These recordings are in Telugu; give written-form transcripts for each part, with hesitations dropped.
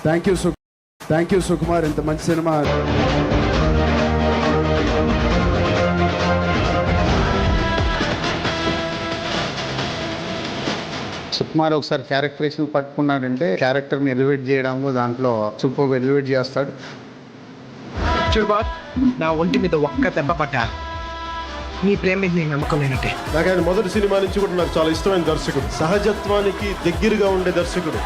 థ్యాంక్ యూ సుకుమార్, ఇంత మంచి సినిమా. సుకుమార్ ఒకసారి క్యారెక్టరేషన్ పట్టుకున్నాడంటే క్యారెక్టర్ని ఎలివేట్ చేయడంలో దాంట్లో సూపర్ ఎలివేట్ చేస్తాడు. నా ఒంటి మీద ఒక్క దెబ్బ పడ్డా నీ ప్రేమ మీద నేను నమ్మకం లేనట్టే. నాకు ఆయన మొదటి సినిమా నుంచి కూడా నాకు చాలా ఇష్టమైన దర్శకుడు, సహజత్వానికి దగ్గరగా ఉండే దర్శకుడు.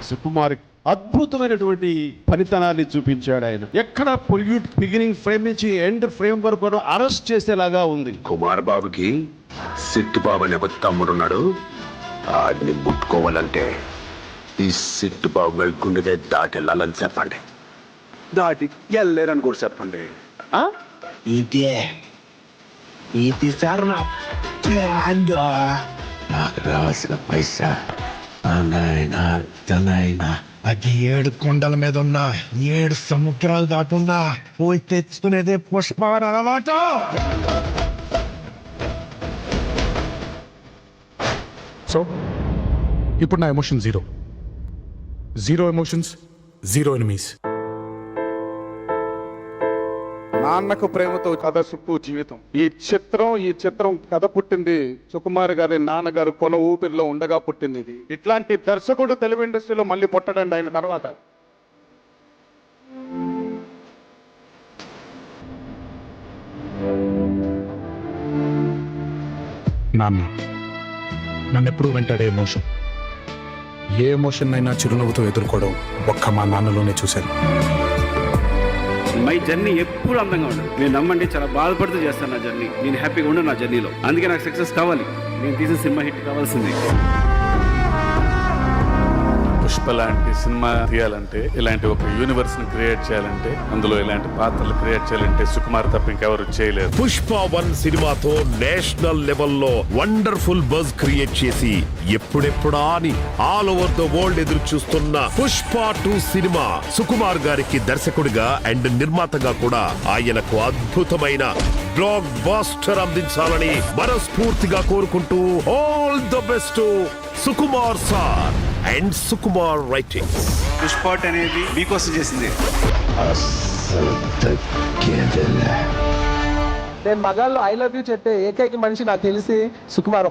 సుకుమార్ అద్భుతమైనటువంటి ఫలితనాన్ని చూపించాడు. ఆయన ఎక్కడ బిగినింగ్ ఫ్రేమ్ నుంచి ఎండ్ ఫ్రేమ్ వరకు అరెస్ట్ చేసేలాగా ఉంది. కుమార్ బాబుకి సిట్టు బాబు అనే ఒక తమ్ముడున్నాడు. ఆడిని ముట్టుకోవాలంటే ఈ సిట్టు బాబు గుండెగా దాటి వెళ్ళాలని చెప్పండి. దాటి వెళ్ళలేరని కూడా చెప్పండి. ఇది సార్ నాకు రావాల్సిన పైసా అది 7 కొండల మీద ఉన్న 7 సముద్రాలు దాటున్నా పోయి తెచ్చుకునేదే పుష్పవనం అన్నమాట. సో ఇప్పుడు నా emotion zero emotions, zero enemies. Nannaku Prematho కథ చుట్టూ జీవితం. ఈ చిత్రం కథ పుట్టింది సుకుమార్ గారి నాన్నగారు కొన ఊపిరిలో ఉండగా పుట్టింది. ఇది ఇట్లాంటి దర్శకుడు తెలుగు ఇండస్ట్రీలో మళ్ళీ పుట్టడండి ఆయన తర్వాత. నాన్న నన్నెప్పుడు వెంటాడే ఎమోషన్, ఏ ఎమోషన్ అయినా చిరునవ్వుతో ఎదుర్కోవడం ఒక్క మా నాన్నలోనే చూశాను. మై జర్నీ ఎప్పుడు అందంగా ఉండదు. మీరు నమ్మండి, చాలా బాధపడుతూ చేస్తాను నా జర్నీ. నేను హ్యాపీగా ఉండను నా జర్నీలో. అందుకే నాకు సక్సెస్ కావాలి. నేను తీసిన సినిమా హిట్ కావాల్సింది. పుష్ప లాంటి సినిమా తీయాలంటే, ఇలాంటి ఒక యూనివర్స్ ని క్రియేట్ చేయాలంటే, అందులో ఇలాంటి పాత్రలు క్రియేట్ చేయాలంటే సుకుమార్ తప్ప ఇంకెవరు చేయలేరు. పుష్ప 1 సినిమాతో నేషనల్ లెవెల్లో వండర్ఫుల్ బజ్ క్రియేట్ చేసి ఎప్పుడెప్పుడా అని ఆల్ ఓవర్ ద వరల్డ్ ఎదురు చూస్తున్న పుష్ప 2 సినిమా సుకుమార్ గారికి దర్శకుడిగా అండ్ నిర్మాతగా కూడా ఆయనకు అద్భుతమైన బ్లాక్ బాస్టర్ అందించాలని మనస్ఫూర్తిగా కోరుకుంటూ all the best Sukumar sir and Sukumar writings. పుష్పాట్ అనేది మీకోసం చేసింది. నేను మగాళ్ళు ఐ లవ్ యూ చెప్పే ఏకైక మనిషి నాకు తెలిసి సుకుమార్.